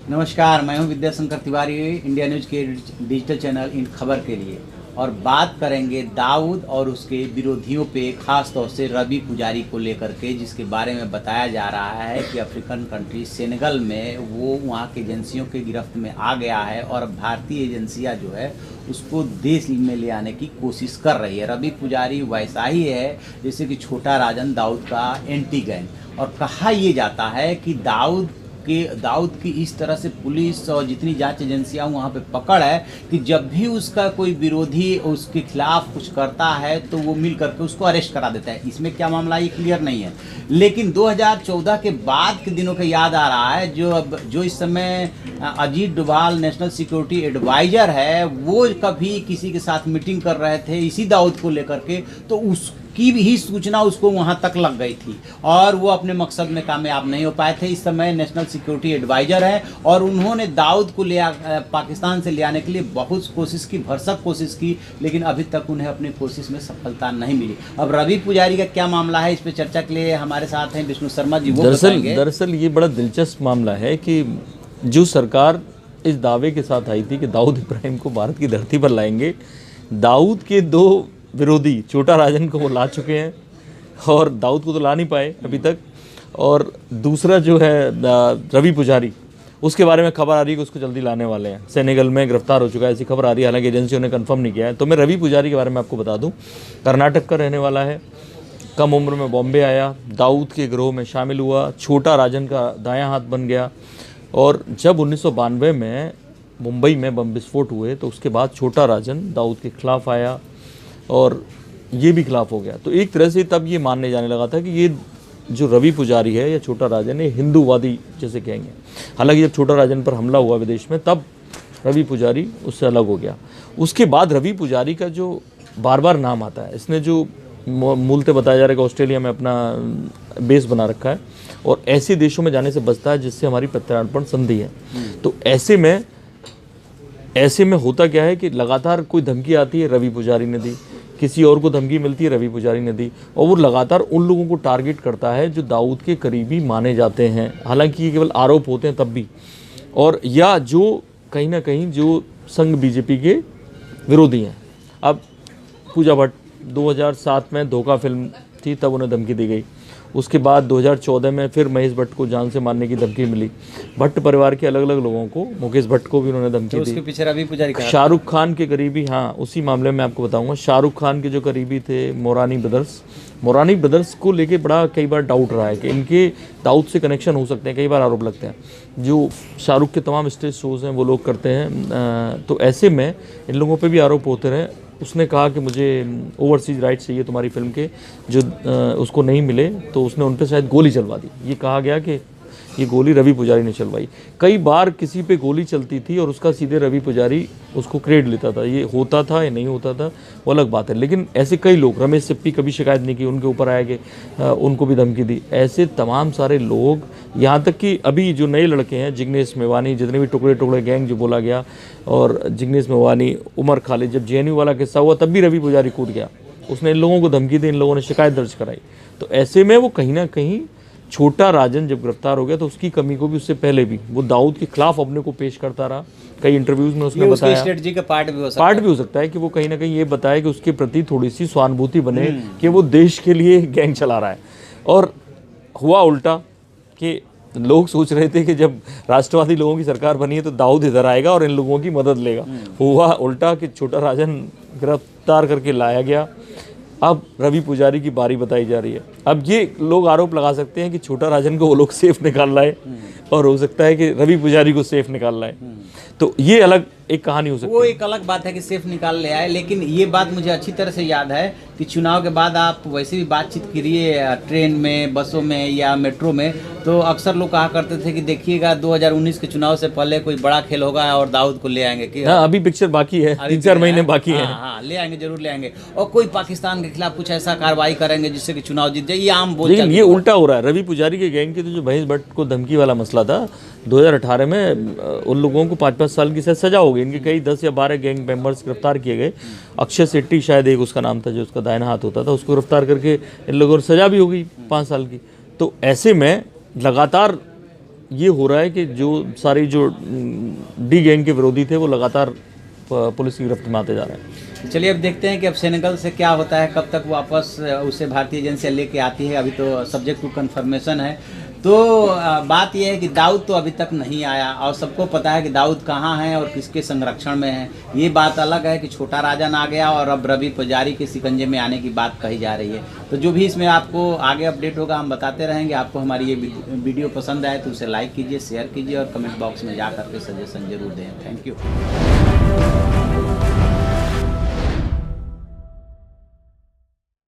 नमस्कार, मैं हूं विद्याशंकर तिवारी, इंडिया न्यूज़ के डिजिटल चैनल इन खबर के लिए। और बात करेंगे दाऊद और उसके विरोधियों पे, खास तौर से रवि पुजारी को लेकर के, जिसके बारे में बताया जा रहा है कि अफ्रीकन कंट्री सेनेगल में वो वहाँ की एजेंसियों के गिरफ्त में आ गया है और भारतीय एजेंसियाँ जो है उसको देश में ले आने की कोशिश कर रही है। रवि पुजारी वैसा ही है जैसे कि छोटा राजन दाऊद का एंटी गैंग। और कहा ये जाता है कि दाऊद की इस तरह से पुलिस और जितनी जांच एजेंसियां वहाँ पे पकड़ है कि जब भी उसका कोई विरोधी उसके खिलाफ कुछ करता है तो वो मिल करके उसको अरेस्ट करा देता है। इसमें क्या मामला ये क्लियर नहीं है, लेकिन 2014 के बाद के दिनों का याद आ रहा है। जो इस समय Ajit Doval national security adviser है, वो कभी किसी के साथ मीटिंग कर रहे थे इसी दाऊद को लेकर के, तो उसकी भी सूचना उसको वहाँ तक लग गई थी और वो अपने मकसद में कामयाब नहीं हो पाए थे। इस समय नेशनल सिक्योरिटी एडवाइजर है और उन्होंने दाऊद को पाकिस्तान से ले आने के लिए बहुत कोशिश की, भरसक कोशिश की, लेकिन अभी तक उन्हें अपनी कोशिश में सफलता नहीं मिली। अब रवि पुजारी का क्या मामला है, इस पर चर्चा के लिए हमारे साथ हैं विष्णु शर्मा जी। वो दरअसल ये बड़ा दिलचस्प मामला है कि जो सरकार इस दावे के साथ आई थी कि दाऊद इब्राहिम को भारत की धरती पर लाएंगे, दाऊद के दो विरोधी छोटा राजन को वो ला चुके हैं और दाऊद को तो ला नहीं पाए अभी तक। और दूसरा जो है रवि पुजारी, उसके बारे में खबर आ रही है कि उसको जल्दी लाने वाले हैं, सेनेगल में गिरफ्तार हो चुका है, ऐसी खबर आ रही है, हालांकि एजेंसियों ने कंफर्म नहीं किया है। तो मैं रवि पुजारी के बारे में आपको बता दूं, कर्नाटक का रहने वाला है, कम उम्र में बॉम्बे आया, दाऊद के गिरोह में शामिल हुआ, छोटा राजन का दायां हाथ बन गया। और जब 1992 में मुंबई में बम विस्फोट हुए तो उसके बाद छोटा राजन दाऊद के खिलाफ आया और ये भी खिलाफ हो गया। तो एक तरह से तब ये मानने जाने लगा था कि ये जो रवि पुजारी है या छोटा राजन है, हिंदूवादी जैसे कहेंगे। हालांकि जब छोटा राजन पर हमला हुआ विदेश में, तब रवि पुजारी उससे अलग हो गया। उसके बाद रवि पुजारी का जो बार बार नाम आता है, इसने जो मूलतः बताया जा रहा है कि ऑस्ट्रेलिया में अपना बेस बना रखा है और ऐसे देशों में जाने से बचता है जिससे हमारी प्रत्यार्पण संधि है। तो ऐसे में होता क्या है कि लगातार कोई धमकी आती है, रवि पुजारी ने दी, किसी और को धमकी मिलती है, रवि पुजारी ने दी, और वो लगातार उन लोगों को टारगेट करता है जो दाऊद के करीबी माने जाते हैं, हालांकि ये केवल आरोप होते हैं तब भी, और या जो कहीं ना कहीं जो संघ बीजेपी के विरोधी हैं। अब पूजा भट्ट 2007 में धोखा फिल्म थी, तब उन्हें धमकी दी गई। उसके बाद 2014 में फिर महेश भट्ट को जान से मारने की धमकी मिली। भट्ट परिवार के अलग अलग लोगों को, मुकेश भट्ट को भी उन्होंने धमकी दी। उसके पीछे रवि पुजारी का, शाहरुख खान के करीबी, हाँ उसी मामले में आपको बताऊंगा, शाहरुख खान के जो करीबी थे मोरानी ब्रदर्स को लेके बड़ा कई बार डाउट रहा है कि इनके दाऊद से कनेक्शन हो सकते हैं, कई बार आरोप लगते हैं। जो शाहरुख के तमाम स्टेज शोज़ हैं वो लोग करते हैं, तो ऐसे में इन लोगों पर भी आरोप होते रहे। उसने कहा कि मुझे ओवरसीज राइट्स चाहिए तुम्हारी फिल्म के, जो उसको नहीं मिले तो उसने उन पर शायद गोली चलवा दी। ये कहा गया कि ये गोली रवि पुजारी ने चलवाई। कई बार किसी पे गोली चलती थी और उसका सीधे रवि पुजारी उसको क्रेडिट लेता था। ये होता था या नहीं होता था वो अलग बात है, लेकिन ऐसे कई लोग, रमेश सिप्पी कभी शिकायत नहीं की, उनके ऊपर आया कि उनको भी धमकी दी। ऐसे तमाम सारे लोग, यहाँ तक कि अभी जो नए लड़के हैं, जिग्नेश मेवानी, जितने भी टुकड़े गैंग जो बोला गया, और जिग्नेश मेवानी, उमर खालिद, जब जेएनयू वाला किस्सा हुआ तब भी रवि पुजारी कूद गया, उसने इन लोगों को धमकी दी, इन लोगों ने शिकायत दर्ज कराई। तो ऐसे में वो कहीं ना कहीं छोटा राजन जब गिरफ्तार हो गया तो उसकी कमी को भी उससे पहले भी वो दाऊद के खिलाफ अपने को पेश करता रहा। कई इंटरव्यूज में उसने बताया, स्ट्रेटजी का पार्ट भी हो सकता है कि वो कहीं ना कहीं ये बताए कि उसके प्रति थोड़ी सी सहानुभूति बने कि वो देश के लिए गैंग चला रहा है। और हुआ उल्टा कि लोग सोच रहे थे कि जब राष्ट्रवादी लोगों की सरकार बनी है तो दाऊद इधर आएगा और इन लोगों की मदद लेगा। हुआ उल्टा कि छोटा राजन गिरफ्तार करके लाया गया। अब रवि पुजारी की बारी बताई जा रही है। अब ये लोग आरोप लगा सकते हैं कि छोटा राजन को वो लोग सेफ निकाल लाए और हो सकता है कि रवि पुजारी को सेफ निकाल लाए। तो ये अलग एक कहानी हो सकती है। वो एक अलग बात है कि सेफ निकाल ले आए, लेकिन ये बात मुझे अच्छी तरह से याद है कि चुनाव के बाद आप वैसे भी बातचीत करिए ट्रेन में, बसों में या मेट्रो में, तो अक्सर लोग कहा करते थे कि देखिएगा 2019 के चुनाव से पहले कोई बड़ा खेल होगा और दाऊद को ले आएंगे। कि हाँ, अभी पिक्चर बाकी है, 3-4 महीने बाकी है। हाँ, ले आएंगे, जरूर ले आएंगे, और कोई पाकिस्तान के खिलाफ कुछ ऐसा कार्रवाई करेंगे जिससे कि चुनाव जीत जाए। ये आम बोल, लेकिन ये उल्टा हो रहा है। रवि पुजारी के गैंग के तो जो महेश भट्ट को धमकी वाला मसला था, 2018 में उन लोगों को 5-5 साल की सजा हो गई। इनके कई 10 या 12 गैंग मेंबर्स गिरफ्तार किए गए। अक्षय सेट्टी शायद एक उसका नाम था, जो उसका दाहिना हाथ होता था, उसको गिरफ्तार करके इन लोगों को सजा भी हो गई 5 साल की। तो ऐसे में लगातार ये हो रहा है कि जो सारी जो डी गैंग के विरोधी थे वो लगातार पुलिस की गिरफ्त में आते जा रहे हैं। चलिए अब देखते हैं कि अब सेनेगल से क्या होता है, कब तक वापस उसे भारतीय एजेंसियाँ लेके आती है। अभी तो सब्जेक्ट टू कन्फर्मेशन है। तो बात यह है कि दाऊद तो अभी तक नहीं आया और सबको पता है कि दाऊद कहाँ है और किसके संरक्षण में है। ये बात अलग है कि छोटा राजन आ गया और अब रवि पुजारी के शिकंजे में आने की बात कही जा रही है। तो जो भी इसमें आपको आगे अपडेट होगा हम बताते रहेंगे। आपको हमारी ये वीडियो पसंद आए तो उसे लाइक कीजिए, शेयर कीजिए और कमेंट बॉक्स में जा करके सजेशन जरूर दें। Thank you.